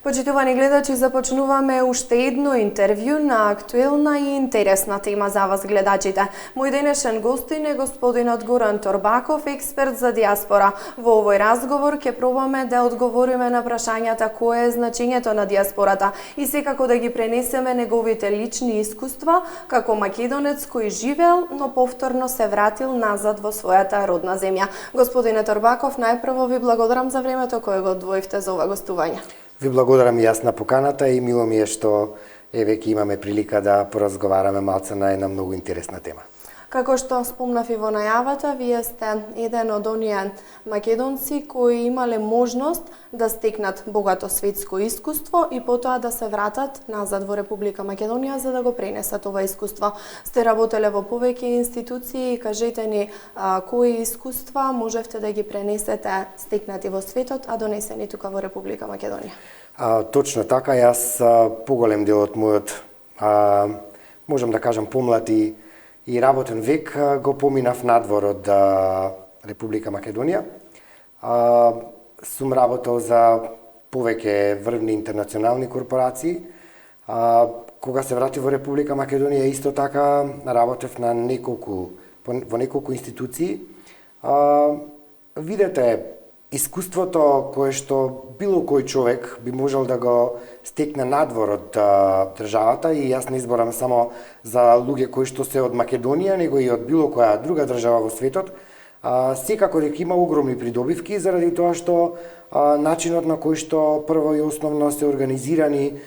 Почитувани гледачи, започнуваме уште едно интервју на актуелна и интересна тема за вас гледачите. Мој денешен гостин е господинот Горан Торбаков, експерт за диаспора. Во овој разговор ќе пробаме да одговориме на прашањата кое е значењето на диаспората и секако да ги пренесеме неговите лични искуства како македонец кој живеел, но повторно се вратил назад во својата родна земја. Господине Торбаков, најпрво ви благодарам за времето кое го одвоивте за ова гостување. Ви благодарам и јас на поканата и мило ми е што веќе имаме прилика да поразговараме малце на една многу интересна тема. Како што спомнав и во најавата, вие сте еден од оние македонци кои имале можност да стекнат богато светско искуство и потоа да се вратат назад во Република Македонија за да го пренесат ова искуство. Сте работеле во повеќе институции и кажете ни кои искуства можевте да ги пренесете стекнати во светот, а донесени тука во Република Македонија? Точно така, јас поголем дел од мојот, можам да кажам, помлад и работен век го поминав надвор од Република Македонија. Сум работел за повеќе врвни интернационални корпорации. Кога се вратив во Република Македонија, исто така работев на во неколку институции. Видете, искуството кое што било кој човек би можел да го стекне надвор од државата, и јас не изборам само за луѓе кои што се од Македонија, него и од било која друга држава во светот, секако дека има огромни придобивки заради тоа што начинот на кој што прво и основно се организирани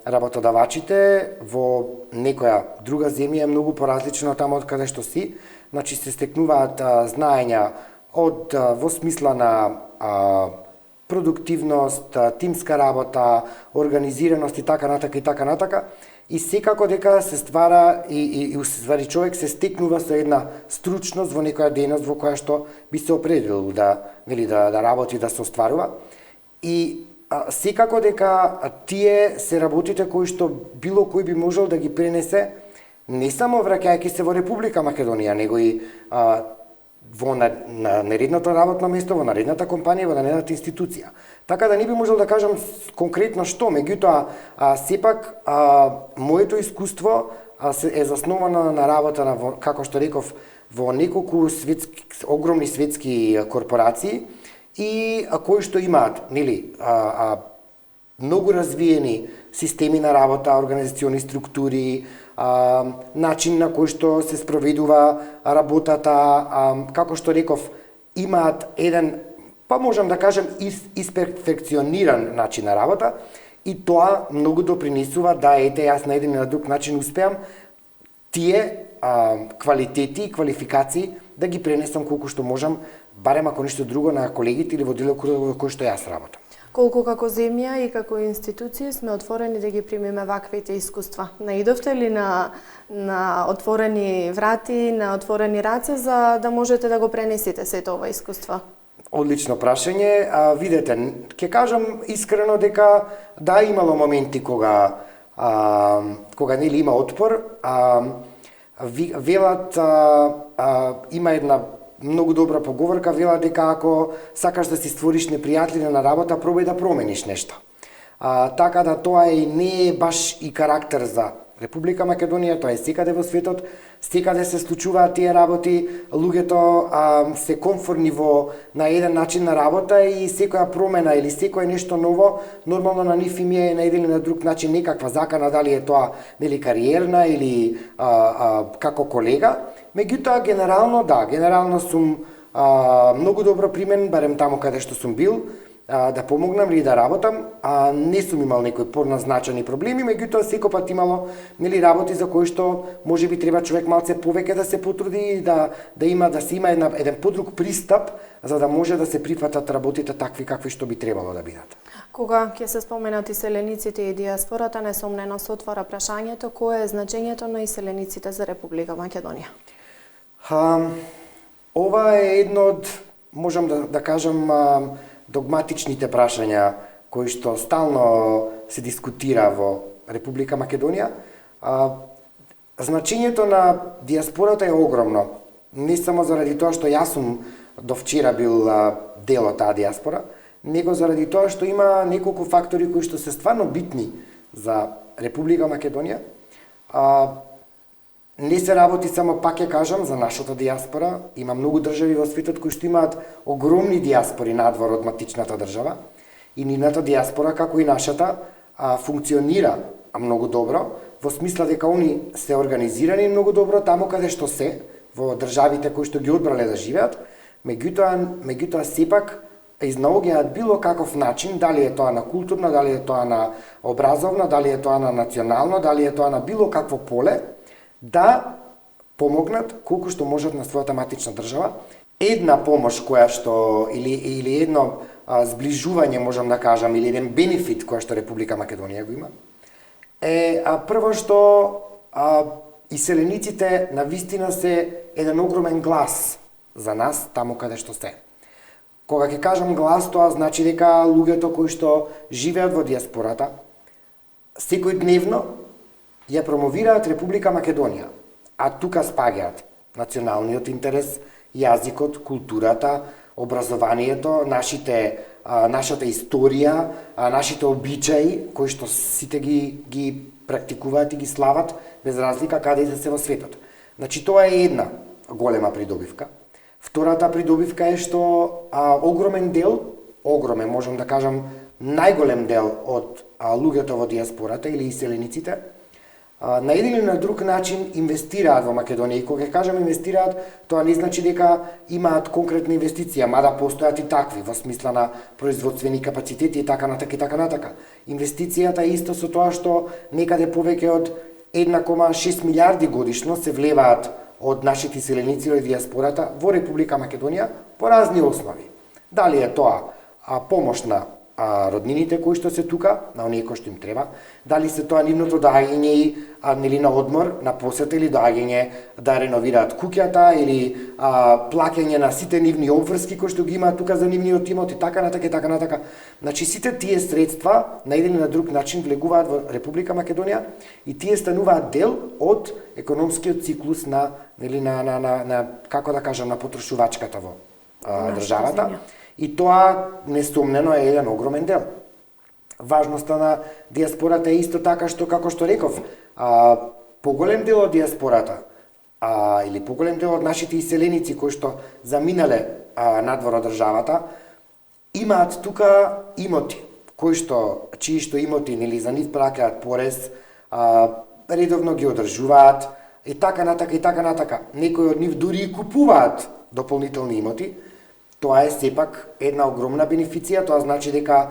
работодавачите во некоја друга земја е многу поразлично од таму од каде што си. Значи се стекнуваат знаења во смисла на продуктивност, тимска работа, организираност и така натака. И секако дека се ствара и уствари човек се стекнува со една стручност во некоја дејност во која што би се определил да работи, да се остварува. И секако дека тие се работите кои што било кој би можел да ги пренесе не само враќајќи се во Република Македонија, него и во наредното работно место, во наредната компанија, во наредната институција. Така да не би можел да кажам конкретно што, меѓутоа сепак моето искуство е засновано на работа како што реков, во неколку огромни светски корпорации и кои што имаат, многу развиени системи на работа, организациони структури, начин на кој што се спроведува работата, како што реков, имаат еден, можам да кажем, исперфекциониран начин на работа, и тоа многу допринесува да јас на еден или на друг начин успеам тие квалитети и квалификации да ги пренесам колку што можам, барем ако ништо друго, на колегите или во делокрugот во кој што јас работам. Колку како земја и како институции сме отворени да ги примиме ваквите искуства? Наидовте ли на отворени врати, на отворени раце за да можете да го пренесете сето ова искуство? Одлично прашање. Видете, ќе кажам искрено дека да, имало моменти кога има отпор. Велат, има една многу добра поговорка, вела дека ако сакаш да си створиш непријатели на работа, пробај да промениш нешто. Така да тоа не е баш и карактер за Република Македонија, тоа е секаде во светот, секаде се случуваат тие работи, луѓето се комфорни на еден начин на работа и секоја промена или секое нешто ново, нормално на нив им е на еден или на друг начин некаква закана, дали е тоа кариерна или како колега. Меѓутоа, генерално сум многу добро примен, барем таму каде што сум бил, да помогнам или да работам. Не сум имал некои поназначени проблеми, меѓутоа секој пат имало работи за кои што можеби треба човек малце повеќе да се потруди и да се има еден подруг пристап за да може да се прифатат работите такви какви што би требало да бидат. Кога ќе се споменат иселениците и диаспората, несомнено се отвара прашањето кое е значењето на иселениците за Република Македонија. Ова е едно од, можам да кажам, догматичните прашања кои што стално се дискутира во Република Македонија. Значењето на диаспората е огромно. Не само заради тоа што јас сум до вчера бил дел од таа диаспора, него заради тоа што има неколку фактори кои што се стварно битни за Република Македонија. Не се работи само, пак ќе кажам, за нашата диаспора. Има многу држави во светот кои што имаат огромни диаспори надвор од матичната држава и нивната диаспора, како и нашата, функционира многу добро, во смисла дека они се организирани многу добро таму каде што се, во државите кои што ги одбрале да живеат, меѓутоа сепак изнаоѓаат било каков начин, дали е тоа на културна, дали е тоа на образовна, дали е тоа на национално, дали е тоа на било какво поле, да помогнат колку што можат на својата матична држава. Една помош која што, или едно зближување, можам да кажам, или еден бенефит која што Република Македонија го има, е прво што иселениците на вистина се еден огромен глас за нас таму каде што се. Кога ќе кажам глас, тоа значи дека луѓето кои што живеат во диаспората секојдневно ја промовираат Република Македонија, а тука спаѓаат националниот интерес, јазикот, културата, образованието, нашата историја, нашите обичаи кои што сите ги практикуваат и ги слават без разлика каде и да се во светот. Значи тоа е една голема придобивка. Втората придобивка е што огромен дел, можам да кажам најголем дел од луѓето во диаспората или иселениците на еден или на друг начин инвестираат во Македонија. И кога кажам инвестираат, тоа не значи дека имаат конкретна инвестиција, мада постојат и такви во смисла на производствени капацитети и така натака и така натака. Инвестицијата е исто со тоа што некаде повеќе од 1,6 милиарди годишно се влеваат од нашите иселеници од диаспората во Република Македонија по разни основи. Дали е тоа помош на роднините кои што се тука, на оние кои што им треба, дали се тоа нивното доаѓање или на одмор, на посета или доаѓање да реновираат куќата или плаќање на сите нивни обврски кои што ги имаат тука за нивниот имот и така натака и така натака. Значи сите тие средства на еден или на друг начин влегуваат во Република Македонија и тие стануваат дел од економскиот циклус на како да кажам, на потрошувачката во државата. И тоа несомнено е еден огромен дел. Важноста на диаспората е исто така што, како што реков, поголем дел од диаспората или поголем дел од нашите иселеници кои што заминале надвор од државата имаат тука имоти чии што имоти нели за нив плаќаат порез, редовно ги одржуваат и така натака и така натака. Некои од нив дури и купуваат дополнителни имоти. Тоа е сепак една огромна бенефиција, тоа значи дека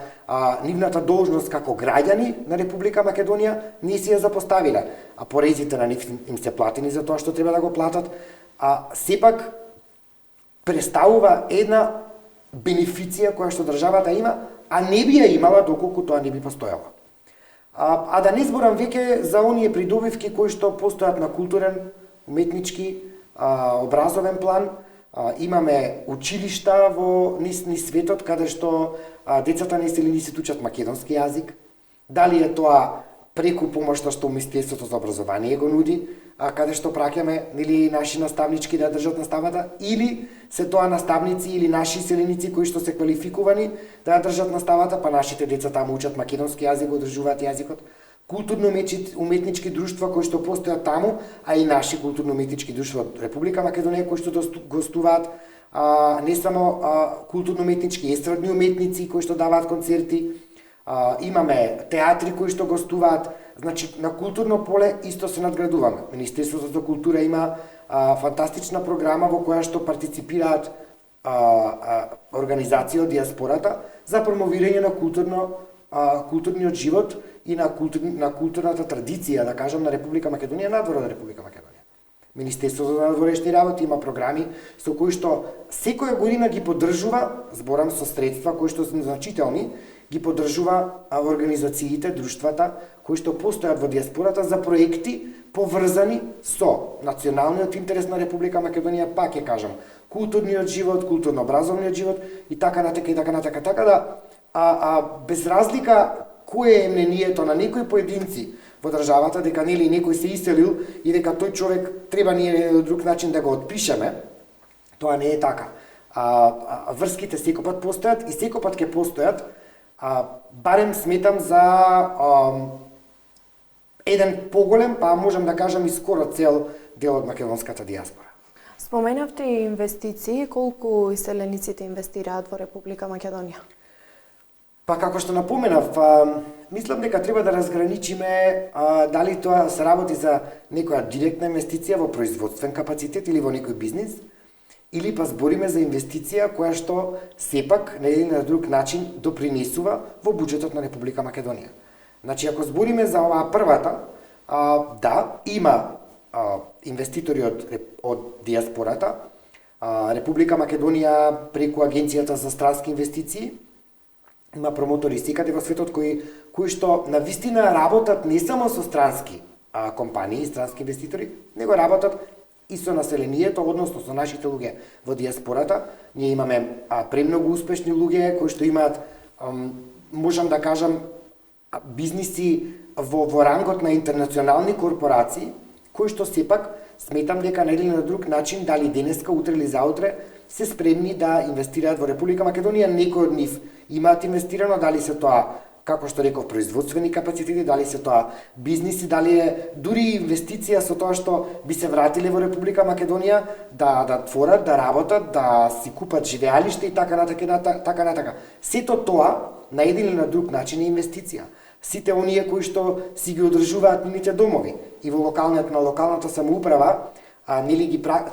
нивната должност како граѓани на Република Македонија не си ја запоставиле, а порезите на нив им се платени за тоа што треба да го платат, сепак представува една бенефиција која што државата има, а не би ја имала доколку тоа не би постојало. А да не зборам веќе за оние придобивки кои што постојат на културен, уметнички, образовен план. Имаме училишта во низ светот каде што децата на иселеници учат македонски јазик. Дали е тоа преку помошта што Министерството за образование го нуди, каде што праќаме нели наши наставнички да држат наставата, или се тоа наставници или наши иселеници кои што се квалификувани да држат наставата, па нашите деца таму учат македонски јазик, одржуваат јазикот. Културно-уметнички друштва кои што постојат таму, а и наши културно-уметнички друштва од Република Македонија кои што гостуваат не само културно-уметнички, естрадни уметници кои што даваат концерти, имаме театри кои што гостуваат, значи на културно поле исто се надградуваме. Министерството за култура има фантастична програма во која што партиципираат организации од диаспората за промовирање на културниот живот и на културната традиција, да кажам, на Република Македонија, надвор од Република Македонија. Министерството за надворешни работи има програми со кои што секоја година ги поддржува, зборам со средства кои што се значителни, ги поддржува организациите, друштвата кои што постојат во диаспората за проекти поврзани со националниот интерес на Република Македонија, пак ќе кажам, културниот живот, културно-образовниот живот и така натака и така натака, така да без разлика кое е мнението на некои поединци во државата дека нели некој се иселил и дека тој човек треба ние на друг начин да го отпишеме, тоа не е така. врските секогаш постојат и секогаш ќе постојат, барем сметам за еден поголем, па можам да кажам и скоро цел дел од македонската диаспора. Споменавте и инвестиции, колку иселениците инвестираат во Република Македонија? Па како што напоменав, мислам дека треба да разграничиме дали тоа се работи за некоја директна инвестиција во производствен капацитет или во некој бизнис, или па збориме за инвестиција која што сепак на еден или друг начин допринесува во буџетот на Република Македонија. Значи, ако збориме за оваа првата, да, има инвеститори од диаспората. Република Македонија преку Агенцијата за странски инвестиции има промотори секаде во светот кои што на вистина работат не само со странски компании, странски инвеститори, него работат и со населението, односно со нашите луѓе во диаспората. Ние имаме премногу успешни луѓе кои што имаат, можам да кажам, бизниси во рангот на интернационални корпорации, кои што сепак сметам дека на еден или друг начин, дали денеска, утре или заутре, се спремни да инвестираат во Република Македонија. Некои од нив имаат инвестирано, дали се тоа, како што реков, производствени капацитети, дали се тоа бизниси, дали е дури инвестиција со тоа што би се вратиле во Република Македонија да творат, да работат, да си купат живеалиште и така натака. Сето тоа на еден или на друг начин е инвестиција. Сите оние кои што си ги одржуваат нивните домови и во локалната самоуправа,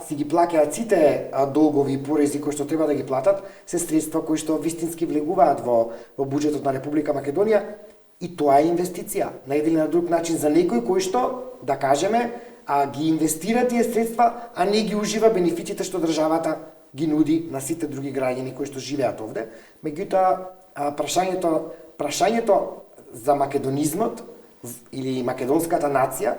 си ги плаќаат сите долгови и порези кои што треба да ги платат, се средства кои што вистински влегуваат во буџетот на Република Македонија, и тоа е инвестиција на еден или на друг начин за некој кој што, да кажеме, ги инвестира тие средства, а не ги ужива бенефитите што државата ги нуди на сите други граѓани кои што живеат овде. Меѓутоа, прашањето за македонизмот или македонската нација,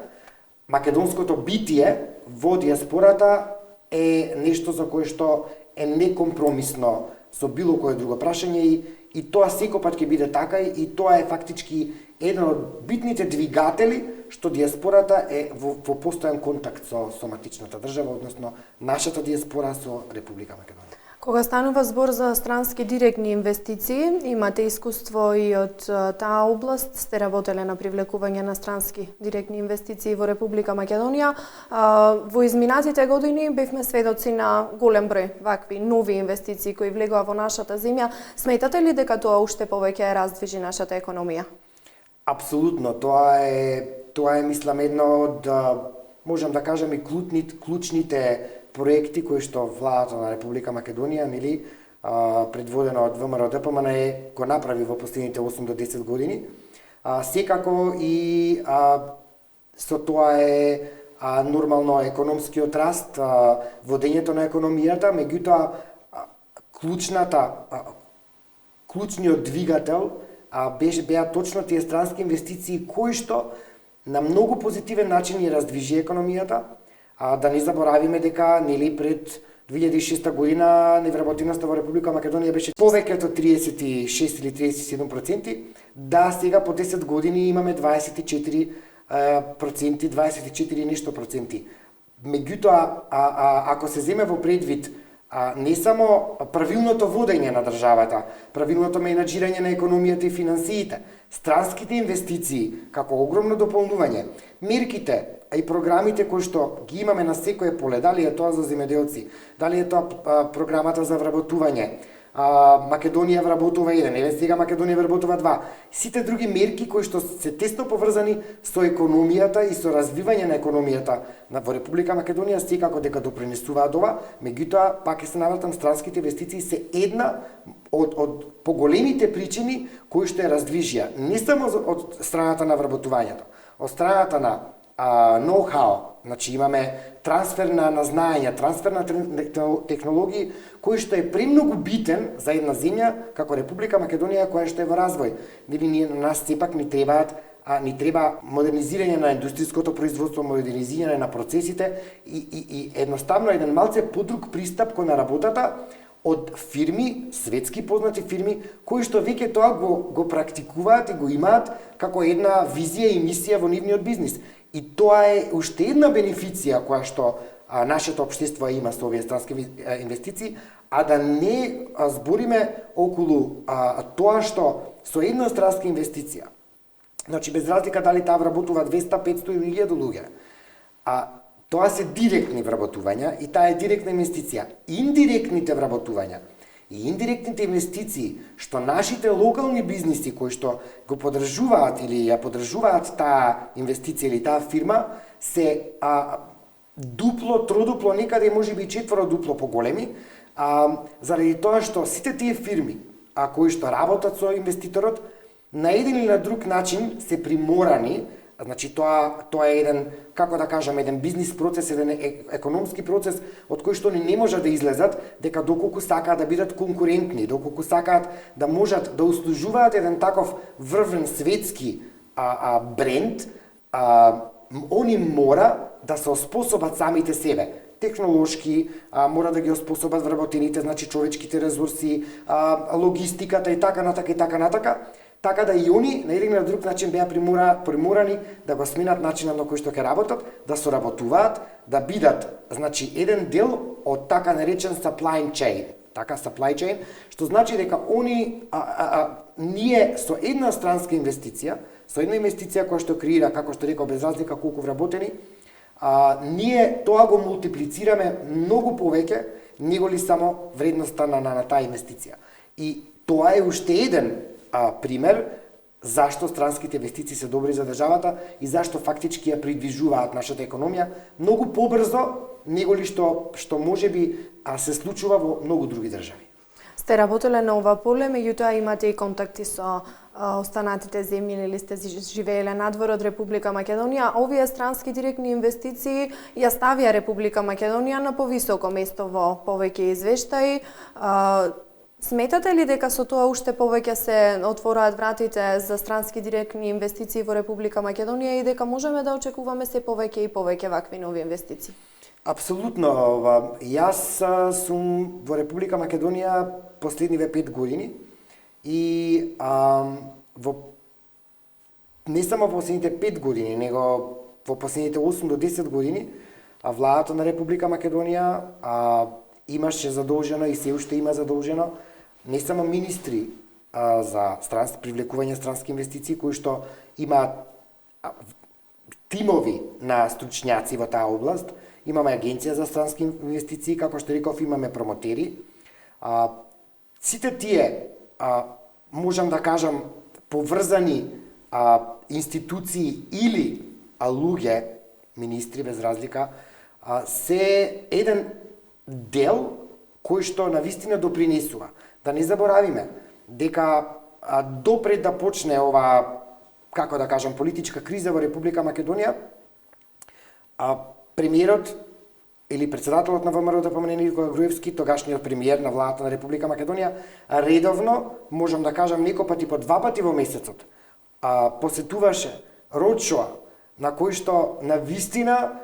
македонското битие во диаспората е нешто за кое што е некомпромисно со било кое друго прашање и тоа секогаш ќе биде така и тоа е фактички еден од битните двигатели што диаспората е во постојан контакт со матичната држава, односно нашата диаспора со Република Македонија. Кога станува збор за странски директни инвестиции, имате искуство и од таа област, сте работеле на привлекување на странски директни инвестиции во Република Македонија. Во изминатите години бевме сведоци на голем број вакви нови инвестиции кои влегува во нашата земја. Сметате ли дека тоа уште повеќе раздвижи нашата економија? Апсолутно, тоа е мислам едно од, можам да кажам, и клучните проекти кои што владата на Република Македонија, предводена од ВМРО ДПМН, го направи во последните 8 до 10 години. Секако и со тоа е нормално економскиот раст, водењето на економијата, меѓутоа клучниот двигател беа точно тие странски инвестиции кои што на многу позитивен начин ја раздвижи економијата. Да не заборавиме дека пред 2006 година невработеноста во Република Македонија беше повеќе од 36 или 37%, да сега по 10 години имаме 24%, 24 нешто проценти. Меѓутоа, ако се земе во предвид не само правилното водење на државата, правилното менаџирање на економијата и финансиите, странските инвестиции како огромно дополнување, мерките и програмите кои што ги имаме на секое поле, дали е тоа за земјоделци, дали е тоа програмата за вработување, Македонија вработува 1, еве сега Македонија вработува 2. Сите други мерки кои што се тесно поврзани со економијата и со развивање на економијата во Република Македонија секако дека допринесуваат ова, меѓутоа пак ќе се навратам, странските инвестиции се една од поголемите причини кои што ја раздвижија не само од страната на вработувањето, од страната на ноу-хау, значи имаме трансфер на знаења, трансфер на технологии, кој што е премногу битен за една земја како Република Македонија која што е во развој. На нас сепак ни треба модернизирање на индустријското производство, модернизирање на процесите и едноставно еден малце подруг пристап кон работата од фирми, светски познати фирми, кои што веќе тоа го практикуваат и го имаат како една визија и мисија во нивниот бизнис. И тоа е уште една бенефиција која што нашето општество има со овие странски инвестиции, а да не збориме околу тоа што со една странска инвестиција, значи без разлика дали таа вработува 200, 500 или 1000 луѓе, тоа се директни вработувања и таа е директна инвестиција. Индиректните вработувања и индиректните инвестиции што нашите локални бизниси кои што го поддржуваат или ја поддржуваат таа инвестиција или таа фирма се дупло, тродупло, некаде можеби и четвородупло поголеми, заради тоа што сите тие фирми кои што работат со инвеститорот на еден или на друг начин се приморани. Значи тоа е еден, како да кажам, еден бизнис процес, еден економски процес од кој што не можат да излезат, дека доколку сакаат да бидат конкурентни, доколку сакаат да можат да услужуваат еден таков врвен светски бренд, они мора да се оспособат самите себе. Технолошки, мора да ги оспособат вработените, значи човечките ресурси, логистиката и така натака, така да и они на еден или друг начин беа приморани да го сменат начинот на кој што ќе работат, да соработуваат, да бидат, значи, еден дел од така наречен supply chain, што значи дека они ние со една странска инвестиција, со една инвестиција која што креира, како што реков, без разлика колку вработени, ние тоа го мултиплицираме многу повеќе неголи само вредноста на таа инвестиција. И тоа е уште еден пример зашто странските инвестиции се добри за државата и зашто фактички ја придвижуваат нашата економија многу побрзо неголи што можеби се случува во многу други држави. Сте работеле на ова поле, меѓутоа имате и контакти со останатите земји или сте живееле надвор од Република Македонија. Овие странски директни инвестиции ја ставија Република Македонија на повисоко место во повеќе извештаи. Сметате ли дека со тоа уште повеќе се отвораат вратите за странски директни инвестиции во Република Македонија и дека можеме да очекуваме се повеќе и повеќе вакви нови инвестиции? Апсолутно. Јас сум во Република Македонија последниве 5 години и не само во последните 5 години, него во последните 8 до 10 години владата на Република Македонија имаше задолжено и се уште има задолжено не само министри за привлекување странски инвестиции кои што имаат тимови на стручњаци во таа област, имаме агенција за странски инвестиции, како што реков, имаме промотери. Сите тие, можам да кажам, поврзани институции или луѓе, министри без разлика, се еден дел кој што навистина допринесува. Да не заборавиме дека допред да почне ова, како да кажам, политичка криза во Република Македонија, премиерот или председателот на ВМРО ДПМН Никола Груевски, тогашниот премиер на владата на Република Македонија, редовно, можам да кажам неколку по 2 пати во месецот, посетуваше родшоа на кој што навистина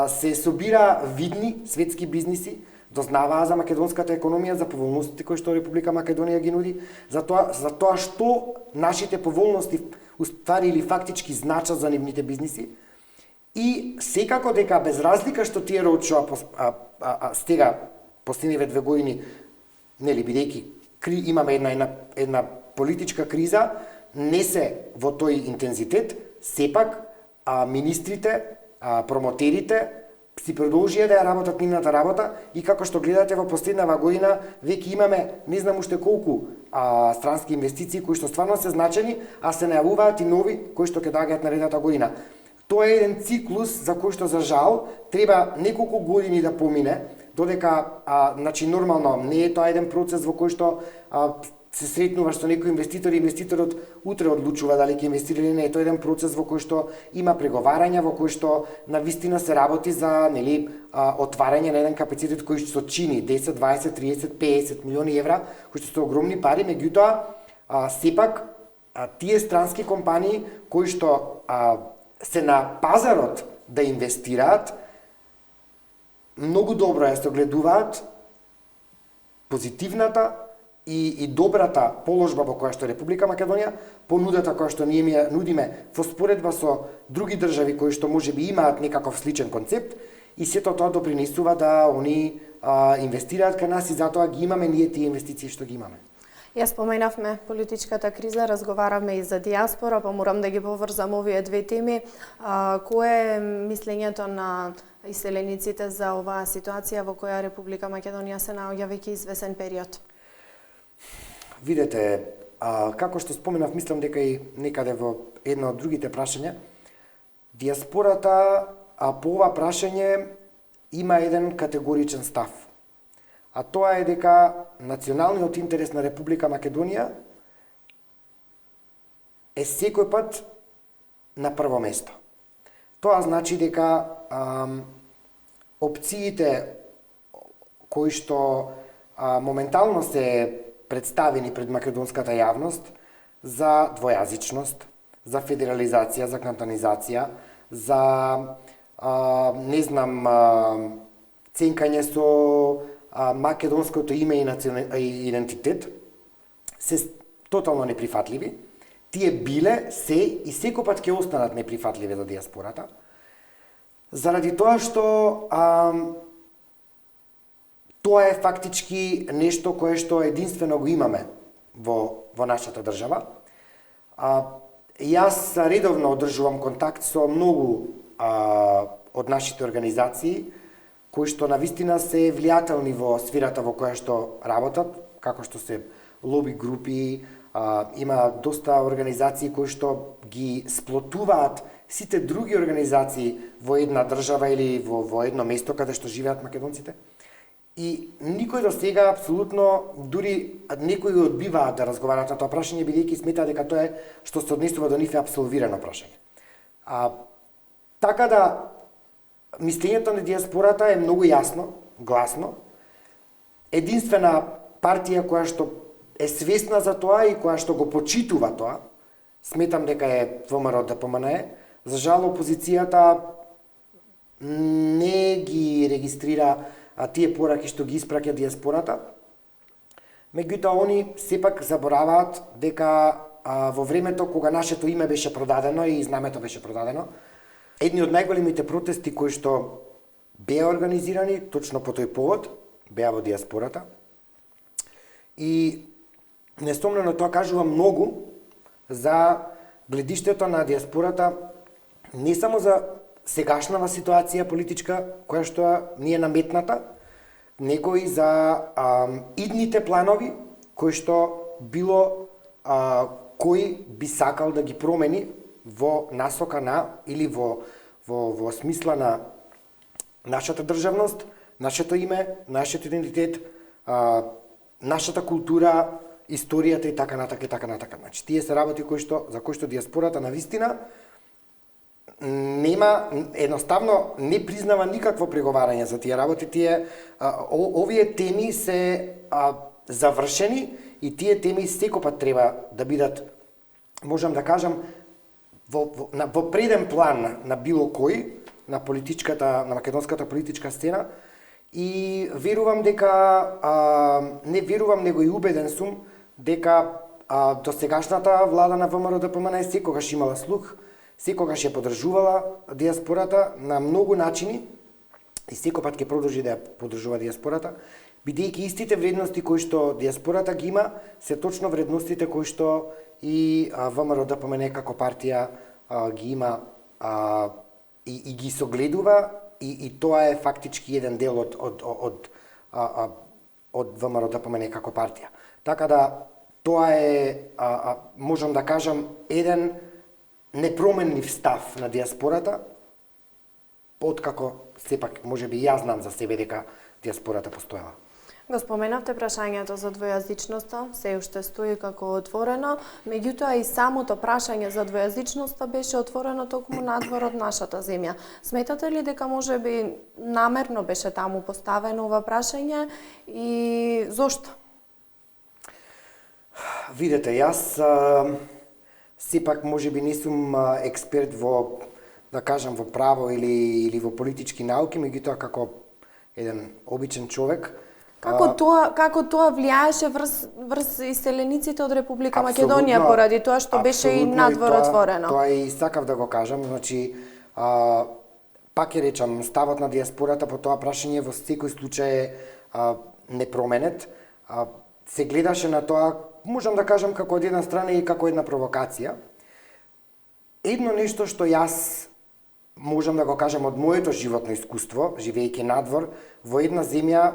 се собира видни светски бизниси, дознаваа за македонската економија, за поволностите кои што Република Македонија ги нуди, за тоа што нашите поволности уствари или фактички значат за нивните бизниси. И секако дека без разлика што тие родшоа стега последниве 2 години, нели бидејќи имаме една политичка криза, не се во тој интензитет, сепак министрите, промотерите си продолжија да ја работат нивната работа и како што гледате во последнава година веќе имаме не знам уште колку странски инвестиции кои што стварно се значени, а се најавуваат и нови кои што ќе доаѓаат наредната година. Тоа е еден циклус за кој што за жал треба неколку години да помине, додека значи нормално не е тоа еден процес во кој што се сретнуваш со некој инвеститор и инвеститорот утре одлучува дали ќе инвестира или не. Тоа е еден процес во кој што има преговарања, во кој што навистина се работи за отварање на еден капацитет кој што чини 10, 20, 30, 50 милиони евра, кои што се огромни пари, меѓутоа сепак тие странски компании кои што се на пазарот да инвестираат, многу добро ја се огледуваат позитивната и добрата положба во која што Република Македонија, понудата која што ние ја нудиме во споредба со други држави кои што можеби имаат некаков сличен концепт и сето тоа допринесува да они инвестираат кај нас и затоа ги имаме ние тие инвестиции што ги имаме. Ја споменавме политичката криза, разговаравме и за диаспора, па морам да ги поврзам овие две теми. Кое е мислењето на иселениците за оваа ситуација во која Република Македонија се наоѓа веќе извесен период? Видете, како што споменав, мислам дека и некаде во едно од другите прашања, диаспората по ова прашање има еден категоричен став. А тоа е дека националниот интерес на Република Македонија е секој пат на прво место. Тоа значи дека опциите кои што моментално се представени пред македонската јавност за двојазичност, за федерализација, за кантонизација, за ценкање со македонското име и идентитет, се тотално неприфатливи. Тие биле, се и секој пат ќе останат неприфатливи за диаспората, заради тоа што тоа е фактички нешто кое што единствено го имаме во нашата држава. Јас редовно одржувам контакт со многу од нашите организации кои што навистина се влијателни во сферата во која што работат, како што се лоби групи, има доста организации кои што ги сплотуваат сите други организации во една држава или во едно место каде што живеат македонците. И никој до сега апсолутно, дури некои одбиваат да разговараат на тоа прашање, бидејќи сметаат дека тоа е што се однесува до нив е апсолвирано прашање. Така да, мислењето на диаспората е многу јасно, гласно. Единствена партија која што е свесна за тоа и која што го почитува тоа, сметам дека е ВМРО-ДПМНЕ. За жал, опозицијата не ги регистрира тие пораки што ги испраќа диаспората. Меѓутоа, они сепак забораваат дека во времето кога нашето име беше продадено и знамето беше продадено, едни од најголемите протести кои што беа организирани точно по тој повод, беа во диаспората. И несомнено тоа кажува многу за гледиштето на диаспората, не само за сегашнава ситуација политичка која што ни е наметната, него и за идните планови кои што било кој би сакал да ги промени во насока на или во смисла на нашата државност, нашето име, нашиот идентитет, нашата култура, историјата и така натака и така натака. Значи, тие се работи за кои што диаспората навистина нема, едноставно не признава никакво преговарање за тие работи. Овие теми се завршени и тие теми секој пат треба да бидат, можам да кажам, во преден план на било кој, на македонската политичка сцена, и верувам дека, не верувам, него и убеден сум, дека досегашната влада на ВМРО-ДПМНЕ секогаш имала слух, секогаш ја поддржувала диаспората на многу начини и секој пат ќе продолжи да ја поддржува диаспората, бидејќи истите вредности кои што диаспората ги има, се точно вредностите кои што и ВМРО-ДПМНЕ како партија ги има и ги согледува, и тоа е фактички еден дел од ВМРО-ДПМНЕ како партија. Така да, тоа е, можам да кажам, еден непроменлив став на диаспората, откако сепак можеби јас знам за себе дека диаспората постоела. Го споменавте прашањето за двојазичноста, се уште стои како отворено, меѓутоа и самото прашање за двојазичноста беше отворено токму надвор од нашата земја. Сметате ли дека можеби намерно беше таму поставено ова прашање и зошто? Видете, јас сепак можеби не сум експерт во, да кажам, во право или во политички науки, меѓутоа како еден обичен човек. Како тоа влијаеше врз иселениците од Република Македонија поради тоа што беше и надвор отворено? Тоа и сакав да го кажам, значи пак ќе речам, ставот на диаспората по тоа прашање во секој случај е непроменет. Се гледаше на тоа, можам да кажам, како од една страна и како една провокација. Едно нешто што јас можам да го кажам од моето животно искуство, живеејќи надвор во една земја,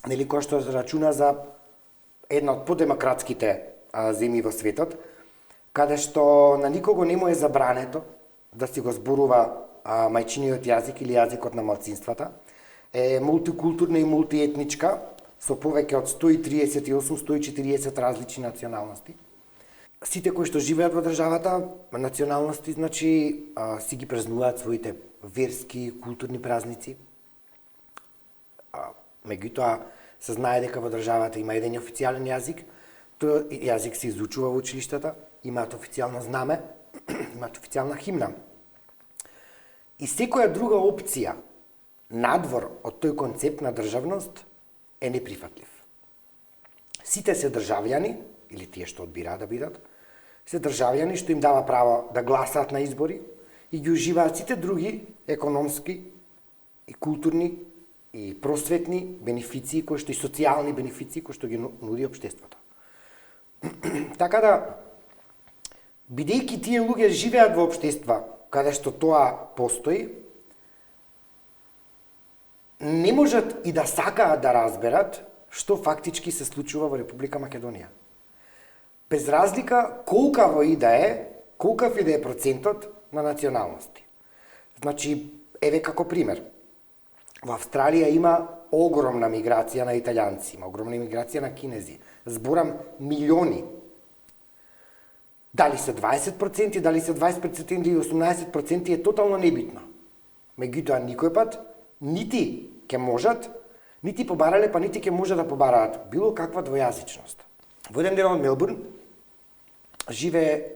нели, која што се рачуна за една од подемократските земји во светот, каде што на никого не му е забрането да си го зборува мајчиниот јазик или јазикот на малцинствата, е мултикултурна и мултиетничка, со повеќе од 138-140 различни националности. Сите кои што живеат во државата, националности, значи, си ги празнуваат своите верски, културни празници. Меѓутоа, се знае дека во државата има еден официјален јазик, тој јазик се изучува во училиштата, имаат официјално знаме, имаат официјална химна. И секоја друга опција надвор од тој концепт на државност е неприфатлив. Сите се државјани, или тие што одбираат да бидат, се државјани што им дава право да гласаат на избори и ги уживаат сите други економски и културни и просветни бенефиции, кои што и социјални бенефиции кои што ги нуди општеството. Така да, бидејќи тие луѓе живеат во општества каде што тоа постои, не можат и да сакаат да разберат што фактички се случува во Република Македонија. Без разлика колкаво и да е, колкав и да е процентот на националности. Значи, еве како пример. Во Австралија има огромна миграција на италијанци, има огромна миграција на кинези. Зборам милиони. Дали се 20%, дали се 20% или 18% е тотално небитно. Меѓутоа, никој пат нити ќе можат, нити побарале, па нити ќе може да побараат било каква двојазичност. Во еден дел од Мелбурн живее,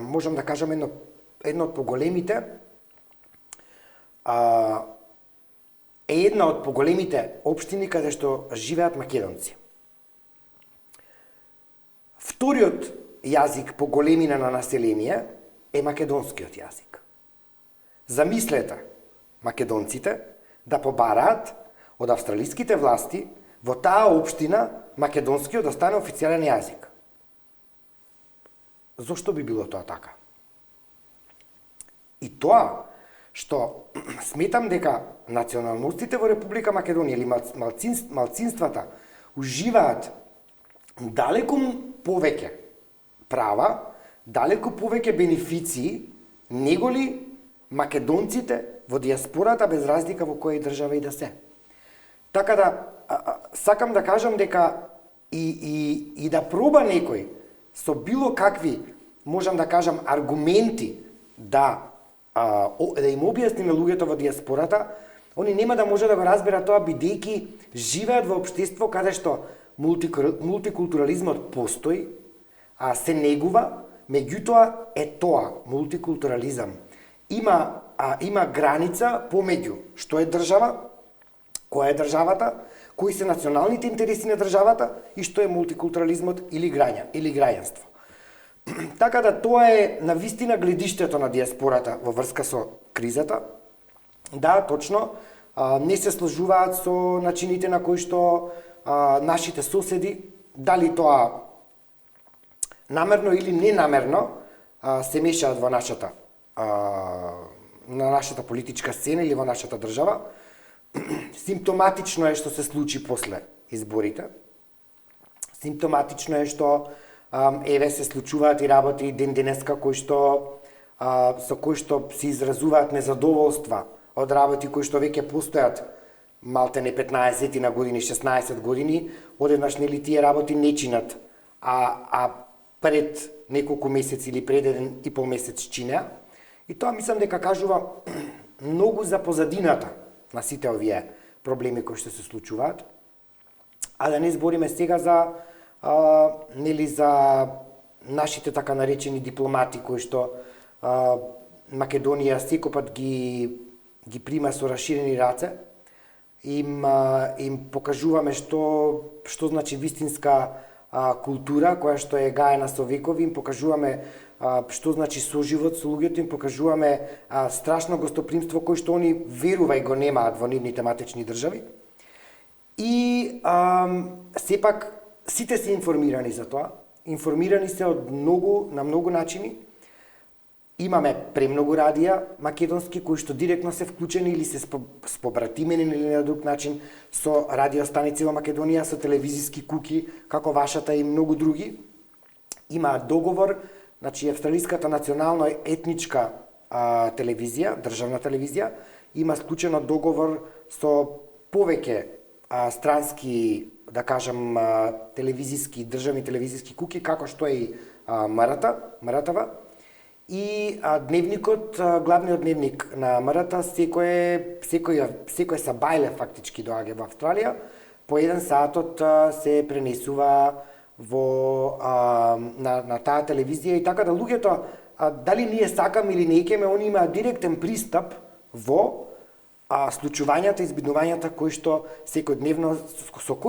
можам да кажам, едно од поголемите, е една од поголемите општини каде што живеат македонци. Вториот јазик по големина на население е македонскиот јазик. Замислете, македонците да побараат од австралиските власти во таа општина македонскиот да стане официјален јазик. Зошто би било тоа така? И тоа што сметам дека националностите во Република Македонија или малцинствата уживаат далеку повеќе права, далеку повеќе бенефиции, неголи македонците во диаспората без разлика во која држава и да се. Така да, сакам да кажам дека и да проба некој со било какви, можам да кажам, аргументи да им објасни на луѓето во диаспората, они нема да може да го разберат тоа бидејќи живеат во општество каде што мултикултурализмот постои, се негува, меѓутоа е тоа, мултикултурализам. Има граница помеѓу што е држава, која е државата, кои се националните интереси на државата и што е мултикултурализмот или граѓанство. Така да тоа е на вистина гледиштето на диаспората во врска со кризата. Да, точно, не се сложуваат со начините на кои што нашите соседи, дали тоа намерно или ненамерно, се мешаат во на нашата политичка сцена или во нашата држава. Симптоматично е што се случи после изборите. Симптоматично е што еве се случуваат и работи ден денеска со кои што се изразуваат незадоволства од работи кои што веќе постојат малтене 15 на години, 16 години, одеднаш нели тие работи не чинат, а пред неколку месеци или пред 1,5 месец чинеа. И тоа мислам дека кажува многу за позадината на сите овие проблеми кои што се случуваат. А да не збориме сега за нашите така наречени дипломати кои што Македонија секој ги прима со раширени раце. Им покажуваме што значи вистинска култура која што е гаена со векови, им покажуваме што значи соживот со луѓето, им покажуваме страшно гостопримство кој што они верувај го немаат во нивните матични држави. И сепак сите се информирани за тоа, информирани се на многу начини. Имаме премногу радија македонски кои што директно се вклучени или се спобратимени или на друг начин со радиостаници во Македонија, со телевизиски куки како вашата и многу други. Има договор, значи Австралиската национална етничка телевизија, државна телевизија, има склучено договор со повеќе странски, да кажам, државни телевизиски куки, како што е и МРТ-ва. И дневникот, главниот дневник на МРТ, секој сабајле фактички доаѓа во Австралија, по 1 сатот се пренесува на таа телевизија и така да луѓето, дали ние сакаме или не кеме, они имаат директен пристап во случувањата, избиднувањата со кои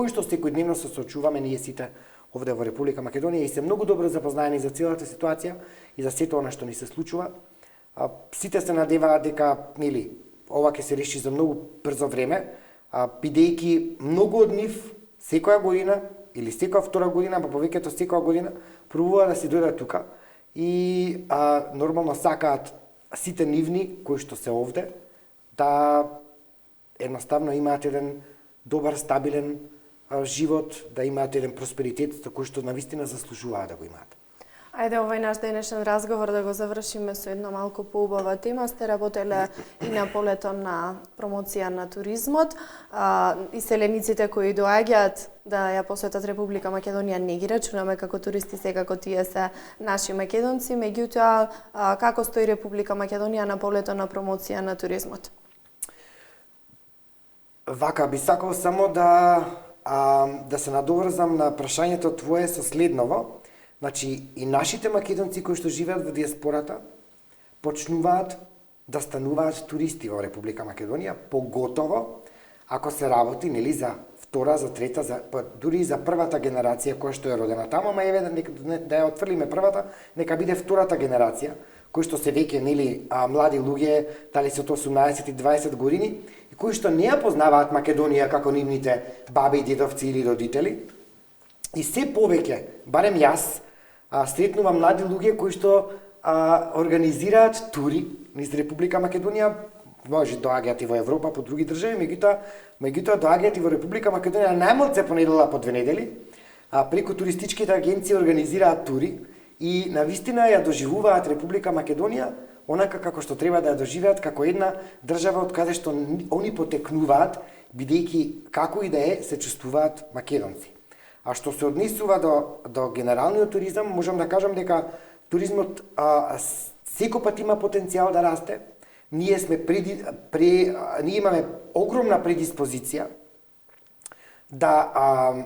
што секојдневно се соочуваме ние сите овде во Република Македонија и се многу добро запознаени за целата ситуација и за сето она што ни се случува. Сите се надеваат дека ова ќе се реши за многу брзо време, бидејќи многу од нив секоја година или секоја втора година, па повеќето секоја година пробува да се дојдат тука и нормално сакаат сите нивни кои што се овде да едноставно имаат еден добар, стабилен живот, да имаат еден просперитет за кој што навистина заслужуваат да го имаат. Ајде овој наш денешен разговор да го завршиме со една малку поубава тема. Сте работеле и на полето на промоција на туризмот. Иселениците кои доаѓаат да ја посетат Република Македонија не ги рачунаме како туристи, секако тие се наши македонци, меѓутоа како стои Република Македонија на полето на промоција на туризмот? Вака, би сакал само да се надоврзам на прашањето твое со следново. Значи, и нашите македонци кои што живеат во диаспората почнуваат да стануваат туристи во Република Македонија, поготово ако се работи за втора, за трета, дури и за првата генерација која што е родена таму, ама еве да ја отфрлиме првата, нека биде втората генерација, кои што се веќе млади луѓе, дали се од 18 и 20 години, и кои што не ја познаваат Македонија како нивните баби, дедовци или родители. И се повеќе, барем јас, сретнувам млади луѓе кои што организираат тури низ Република Македонија, може доаѓаат и во Европа по други држави, меѓутоа доаѓаат и во Република Македонија најмалце по недела, по 2 недели, преку туристичките агенции организираат тури и навистина ја доживуваат Република Македонија онака како што треба да ја доживеат, како една држава од каде што они потекнуваат, бидејќи како и да е се чувствуваат македонци. А што се однесува до генералниот туризам, можам да кажам дека туризмот секој пат има потенцијал да расте. Ние имаме огромна предиспозиција да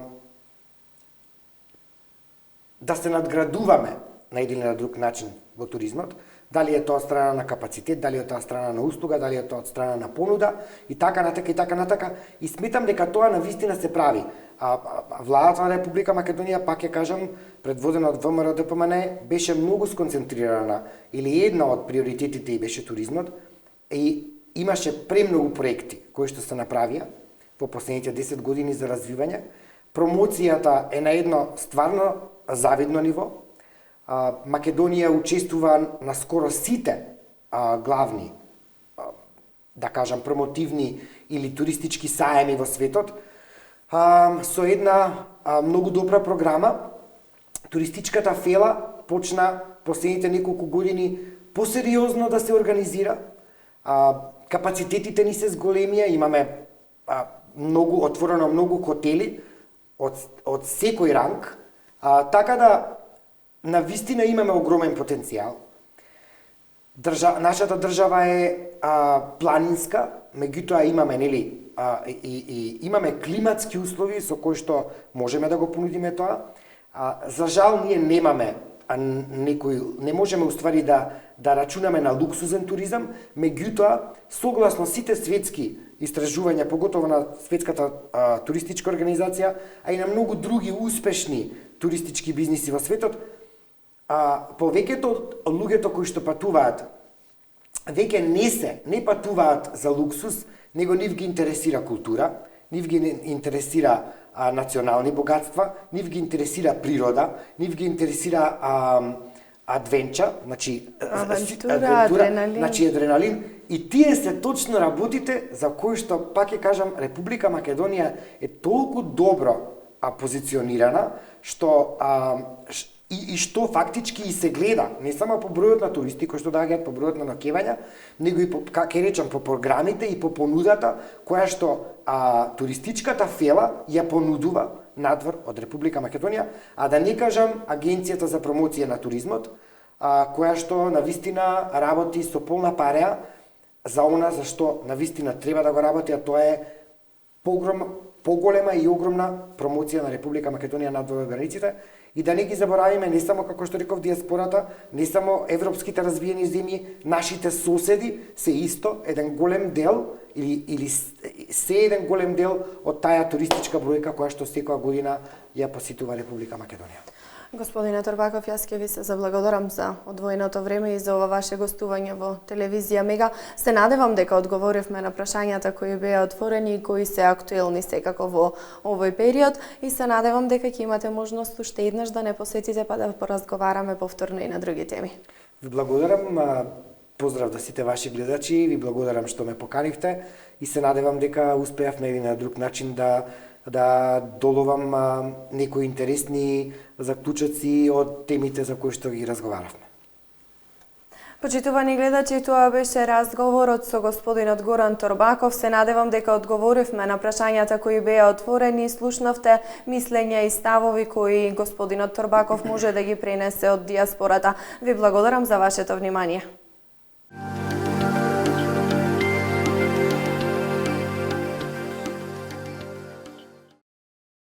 се надградуваме на еден или на друг начин во туризмот, дали е тоа од страна на капацитет, дали е тоа од страна на услуга, дали е тоа од страна на понуда и така натака. И сметам дека тоа навистина се прави. Владата на Република Македонија, пак ја кажам, предводена од ВМРО-ДПМН, беше многу сконцентрирана, или една од приоритетите и беше туризмот, и имаше премногу проекти кои што се направија во последните 10 години за развивање. Промоцијата е на едно стварно завидно ниво. Македонија учествува на скоро сите главни, да кажам, промотивни или туристички саеми во светот, со една многу добра програма. Туристичката фела почна последните неколку години посериозно да се организира. Капацитетите ни се зголемија, имаме многу хотели од секој ранг, така да навистина имаме огромен потенцијал. Нашата држава е планинска, меѓутоа имаме имаме климатски услови со кои што можеме да го понудиме тоа. За жал ние немаме не можеме уствари да рачунаме на луксузен туризам, меѓутоа согласно сите светски истражувања, поготово на Светската туристичка организација, а и на многу други успешни туристички бизниси во светот, повеќето од луѓето кои што патуваат веќе не патуваат за луксус, него нив ги интересира култура, нив ги интересира национални богатства, нив ги интересира природа, нив ги интересира адвенча, значи авантура, адреналин. Значи адреналин, и тие се точно работите за кои што, пак ќе кажам, Република Македонија е толку добро позиционирана, што и што фактички и се гледа, не само по бројот на туристи кои што доаѓаат, по бројот на ноќевања, него и по, ќе речам, по програмите и по понудата која што туристичката фела ја понудува надвор од Република Македонија, а да не кажам Агенцијата за промоција на туризмот, која што навистина работи со полна пареа за она за што навистина треба да го работи, а тоа е поголема и огромна промоција на Република Македонија надвор од границите. И да не ги заборавиме, не само, како што реков, диаспората, не само европските развиени земји, нашите соседи се исто еден голем дел или се еден голем дел од таа туристичка бројка која што секоја година ја посетува Република Македонија. Господине Торбаков, јас ќе ви се заблагодарам за одвоеното време и за ова ваше гостување во телевизија Мега. Се надевам дека одговоривме на прашањата кои беа отворени и кои се актуелни секако во овој период, и се надевам дека ќе имате можност уште еднаш да не посетите па да поразговараме повторно и на други теми. Ви благодарам, поздрав до сите ваши гледачи, ви благодарам што ме поканивте и се надевам дека успеав на еден на друг начин да доловам некои интересни заклучоци од темите за кои што ги разговаравме. Почитувани гледачи, тоа беше разговорот со господинот Горан Торбаков. Се надевам дека одговоривме на прашањата кои беа отворени, слушнавте мислења и ставови кои господинот Торбаков може да ги пренесе од диаспората. Ви благодарам за вашето внимание.